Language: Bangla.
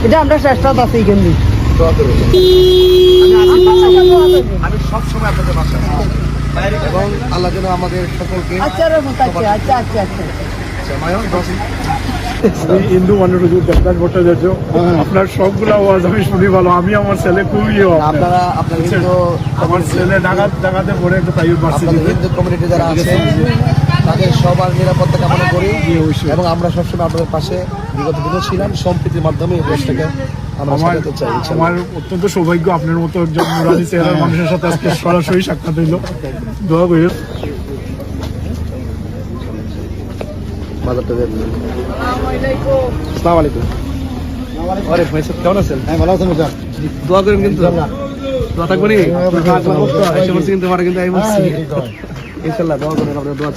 এটা আমরা চেষ্টা আছি কিন্তু আমি সবসময় আপনাদের বাসায় এবং আল্লাহ যেন আমাদের সকলকে আচ্ছা আচ্ছা আচ্ছা আচ্ছা হিন্দু মানুষ দেবদাস ভট্টাচার্য আপনার সবগুলা আওয়াজ আমি শুনি ভালো। আমি আমার ছেলে খুবই আপনারা আপনার হিন্দু আমার ছেলে ডাকাতে পড়ে একটা তাই আপনাদের হিন্দু কমিউনিটি যারা আছে তাদের সবার নিরাপত্তা কামনা করি এবং আমরা সবসময় আপনাদের পাশে বিগত দিনও ছিলাম। সম্প্রীতির মাধ্যমে এই দেশটাকে আমরা সাজাতে চাই। আমার অত্যন্ত সৌভাগ্য আপনার মতো একজন নুরানি চেহারার মানুষের সাথে আজকে সরাসরি সাক্ষাৎ হইল। দোয়া করি। আসসালামু আলাইকুম। আরে ভাই সাহেব কেমন আছেন? হ্যাঁ ভালো আছেন স্যার। দোয়া করেন কিন্তু দোয়া থাকবে নি কিন্তু আমার কিন্তু ইনশাআল্লাহ দোয়া করেন আপনারা দোয়া